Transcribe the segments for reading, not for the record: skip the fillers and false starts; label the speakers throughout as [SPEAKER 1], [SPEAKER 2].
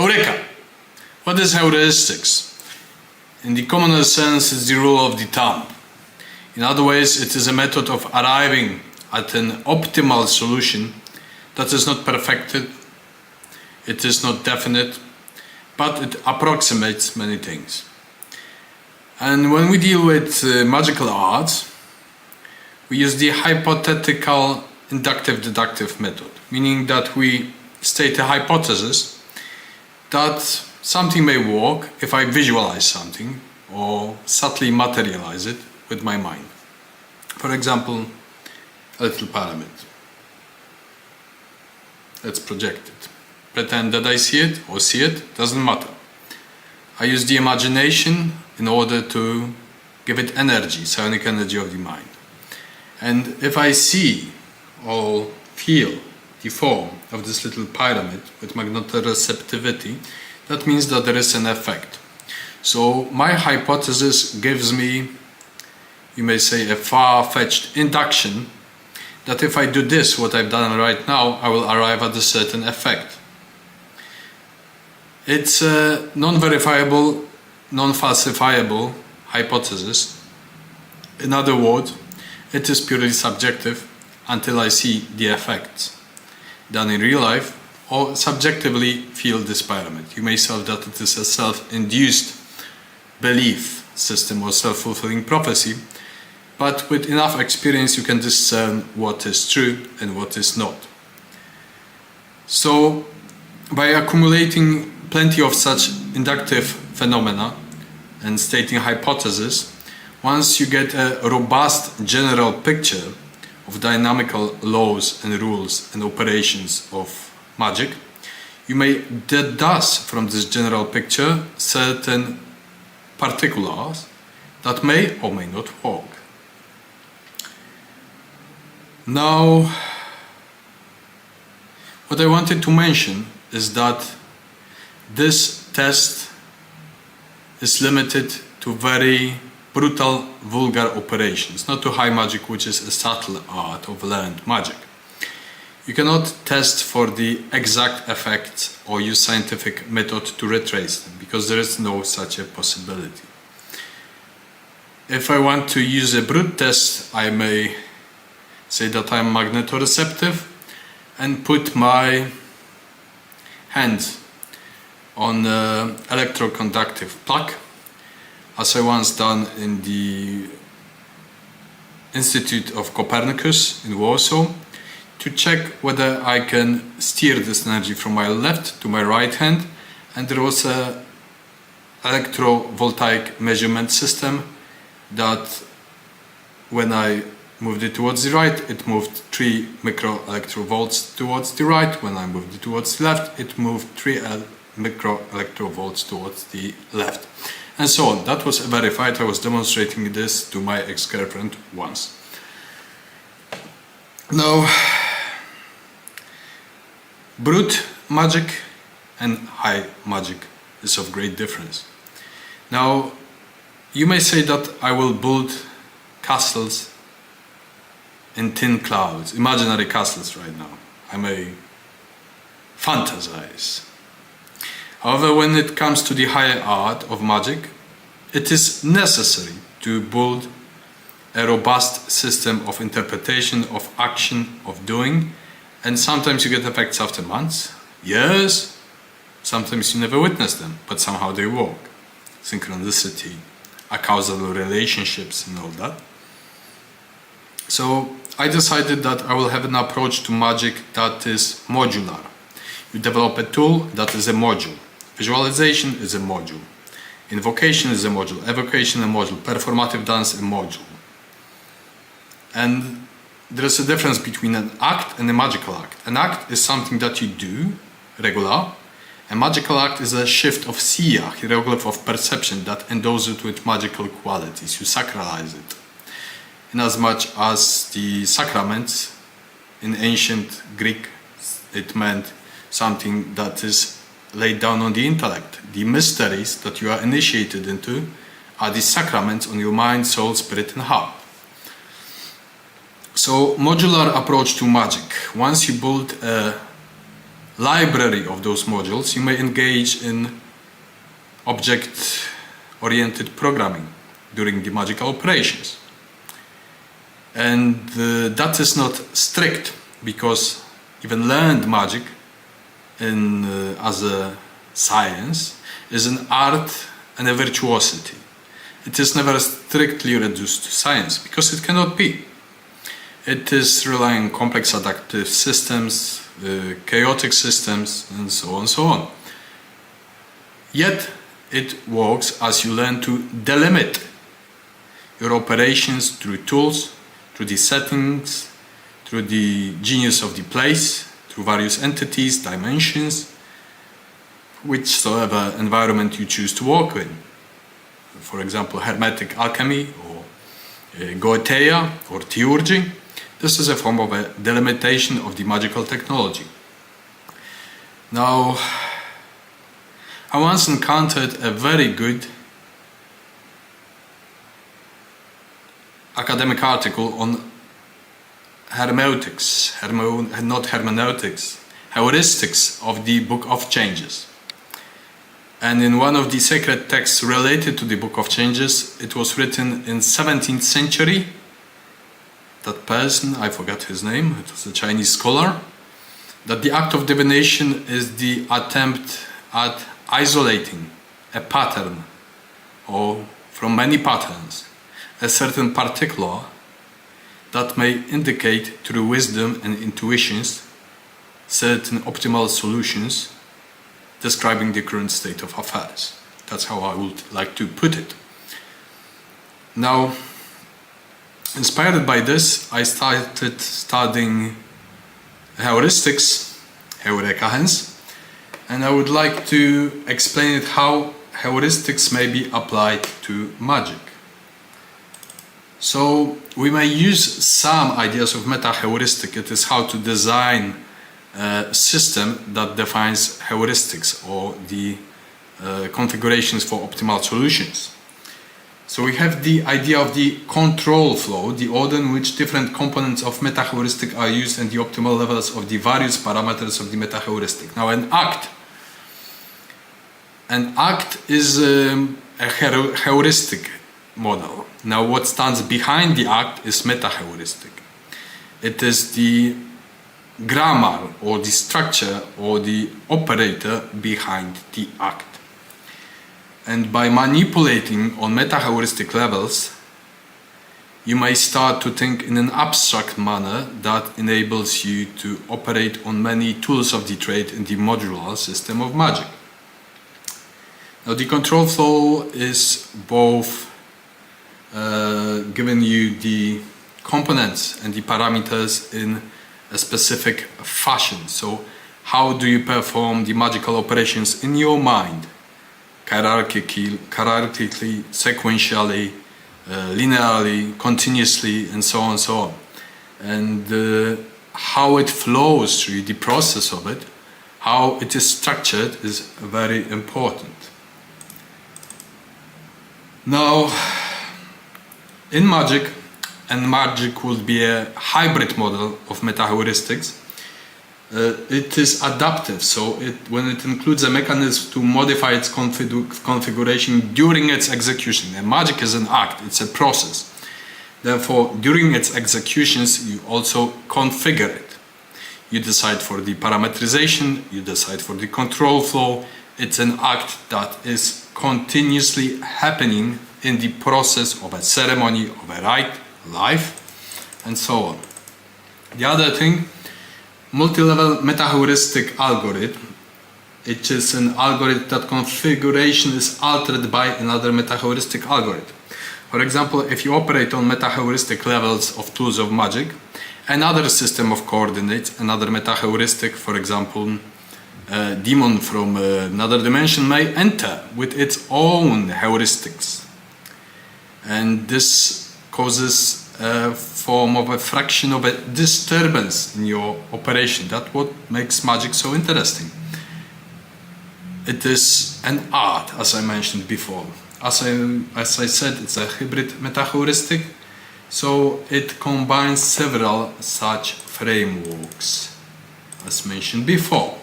[SPEAKER 1] Eureka! What is heuristics? In the commoner sense, it's the rule of the thumb. In other ways, it is a method of arriving at an optimal solution that is not perfected, it is not definite, but it approximates many things. And when we deal with magical arts, we use the hypothetical inductive-deductive method, meaning that we state a hypothesis that something may work if I visualize something or subtly materialize it with my mind. For example, a little pyramid. Let's project it. Pretend that I see it or see it, doesn't matter. I use the imagination in order to give it energy, psionic energy of the mind. And if I see or feel the form of this little pyramid with magnetoreceptivity, that means that there is an effect. So my hypothesis gives me, you may say, a far-fetched induction that if I do this, what I've done right now, I will arrive at a certain effect. It's a non-verifiable, non-falsifiable hypothesis. In other words, it is purely subjective until I see the effects done in real life or subjectively feel this pyramid. You may say that it is a self-induced belief system or self-fulfilling prophecy, but with enough experience you can discern what is true and what is not. So by accumulating plenty of such inductive phenomena and stating hypotheses, once you get a robust general picture of dynamical laws and rules and operations of magic, you may deduce from this general picture certain particulars that may or may not work. Now, what I wanted to mention is that this test is limited to very brutal, vulgar operations, not to high magic, which is a subtle art of learned magic. You cannot test for the exact effects or use scientific method to retrace them, because there is no such a possibility. If I want to use a brute test, I may say that I am magnetoreceptive and put my hand on an electroconductive plug, as I once done in the Institute of Copernicus in Warsaw, to check whether I can steer this energy from my left to my right hand. And there was an electrovoltaic measurement system that when I moved it towards the right, it moved 3 microelectrovolts towards the right. When I moved it towards the left, it moved 3 microelectrovolts towards the left. And so on. That was verified. I was demonstrating this to my ex-girlfriend once. Now, brute magic and high magic is of great difference. Now, you may say that I will build castles in thin clouds, imaginary castles right now. I may fantasize. However, when it comes to the higher art of magic, it is necessary to build a robust system of interpretation, of action, of doing, and sometimes you get effects after months, years, sometimes you never witness them, but somehow they work. Synchronicity, acausal relationships and all that. So I decided that I will have an approach to magic that is modular. You develop a tool that is a module. Visualization is a module. Invocation is a module. Evocation a module. Performative dance a module. And there is a difference between an act and a magical act. An act is something that you do, regular. A magical act is a shift of siya, hieroglyph of perception, that endows it with magical qualities. You sacralize it. Inasmuch as the sacraments in ancient Greek, it meant something that is laid down on the intellect. The mysteries that you are initiated into are the sacraments on your mind, soul, spirit and heart. So, modular approach to magic. Once you build a library of those modules, you may engage in object-oriented programming during the magical operations. And that is not strict, because even learned magic as a science is an art and a virtuosity. It is never strictly reduced to science, because it cannot be. It is relying on complex adaptive systems, chaotic systems, and so on and so on. Yet it works as you learn to delimit your operations through tools, through the settings, through the genius of the place, through various entities, dimensions, whichsoever environment you choose to work in. For example, Hermetic alchemy, or Goetheia, or Theurgy. This is a form of a delimitation of the magical technology. Now, I once encountered a very good academic article on hermeneutics, not hermeneutics, heuristics of the Book of Changes. And in one of the sacred texts related to the Book of Changes, it was written in 17th century. That person, I forgot his name, it was a Chinese scholar, that the act of divination is the attempt at isolating a pattern, or from many patterns, a certain particular that may indicate through wisdom and intuitions certain optimal solutions describing the current state of affairs. That's how I would like to put it. Now, inspired by this, I started studying heuristics, Heureka hence, and I would like to explain it how heuristics may be applied to magic. So we may use some ideas of meta-heuristic. It is how to design a system that defines heuristics, or the configurations for optimal solutions. So we have the idea of the control flow, the order in which different components of meta-heuristic are used, and the optimal levels of the various parameters of the meta-heuristic. Now, an act is a heuristic model. Now, what stands behind the act is meta-heuristic. It is the grammar, or the structure, or the operator behind the act. And by manipulating on meta-heuristic levels, you may start to think in an abstract manner that enables you to operate on many tools of the trade in the modular system of magic. Now, the control flow is both giving you the components and the parameters in a specific fashion. So how do you perform the magical operations in your mind? Hierarchically, sequentially, linearly, continuously, and so on and so on. And how it flows through the process of it, how it is structured, is very important. Now, in magic, and magic will be a hybrid model of meta-heuristics, it is adaptive, so when it includes a mechanism to modify its configuration during its execution. And magic is an act, it's a process. Therefore, during its executions, you also configure it. You decide for the parametrization, you decide for the control flow. It's an act that is continuously happening in the process of a ceremony, of a rite, life, and so on. The other thing, multi-level meta-heuristic algorithm. It is an algorithm that configuration is altered by another meta-heuristic algorithm. For example, if you operate on meta-heuristic levels of tools of magic, another system of coordinates, another meta-heuristic, for example, a demon from another dimension may enter with its own heuristics. And this causes a form of a fraction of a disturbance in your operation. That's what makes magic so interesting. It is an art, as I mentioned before. As I said, it's a hybrid meta-heuristic, so it combines several such frameworks, as mentioned before.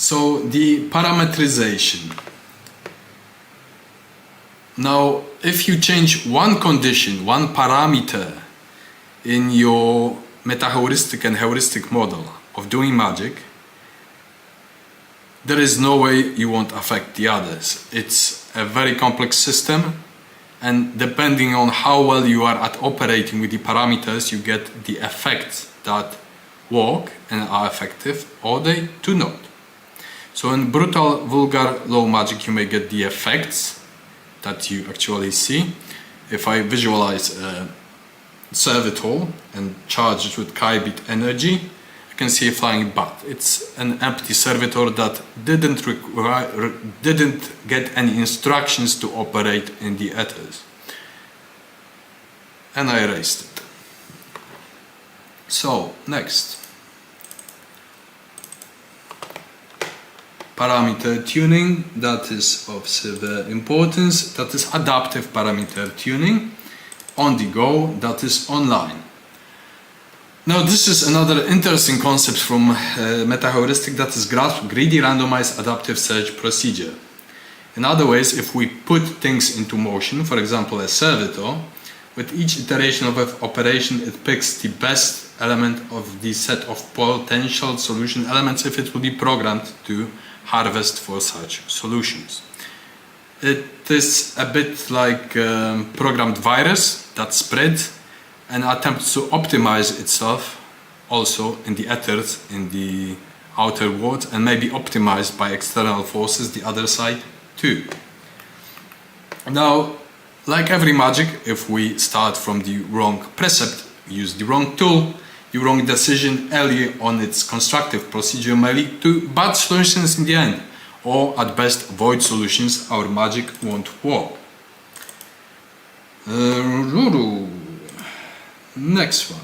[SPEAKER 1] So the parameterization. Now, if you change one condition, one parameter in your meta-heuristic and heuristic model of doing magic, there is no way you won't affect the others. It's a very complex system, and depending on how well you are at operating with the parameters, you get the effects that work and are effective, or they do not. So in brutal, vulgar, low magic, you may get the effects that you actually see. If I visualize a servitor and charge it with Chi-bit energy, I can see a flying bat. It's an empty servitor that didn't get any instructions to operate in the ethers. And I erased it. So, next. Parameter tuning, that is of severe importance. That is adaptive parameter tuning. On the go, that is online. Now this is another interesting concept from meta-heuristic, that is greedy randomized adaptive search procedure. In other words, if we put things into motion, for example a servitor, with each iteration of an operation it picks the best element of the set of potential solution elements if it will be programmed to harvest for such solutions. It is a bit like a programmed virus that spreads and attempts to optimize itself also in the ethers, in the outer world, and may be optimized by external forces, the other side too. Now, like every magic, if we start from the wrong precept, use the wrong tool, the wrong decision early on its constructive procedure may lead to bad solutions in the end, or at best void solutions. Our magic won't work. Next one.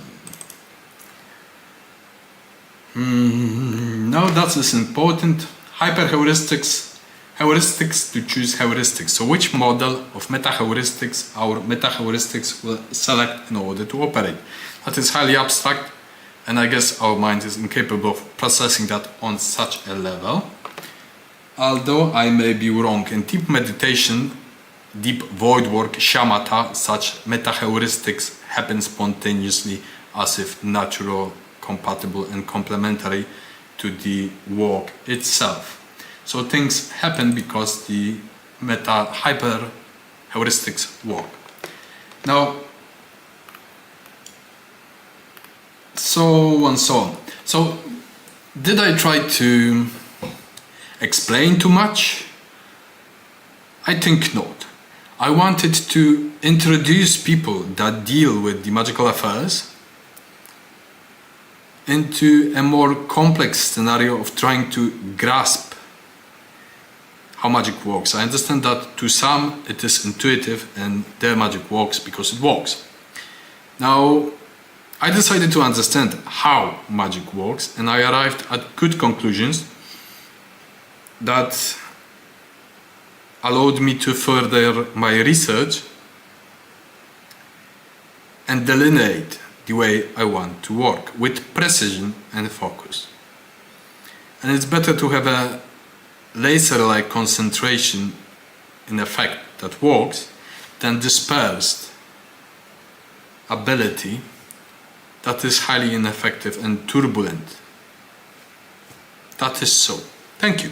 [SPEAKER 1] Now that is important. Hyper-heuristics, heuristics to choose heuristics. So which model of meta-heuristics our meta-heuristics will select in order to operate? That is highly abstract, and I guess our mind is incapable of processing that on such a level. Although I may be wrong, in deep meditation, deep void work, shamatha, such meta-heuristics happen spontaneously as if natural, compatible and complementary to the work itself. So things happen because the hyper heuristics work. Now, so on. So did I try to explain too much? I think not. I wanted to introduce people that deal with the magical affairs into a more complex scenario of trying to grasp how magic works. I understand that to some it is intuitive and their magic works because it works. Now, I decided to understand how magic works, and I arrived at good conclusions that allowed me to further my research and delineate the way I want to work with precision and focus. And it's better to have a laser-like concentration in effect that works than dispersed ability that is highly ineffective and turbulent. That is so. Thank you.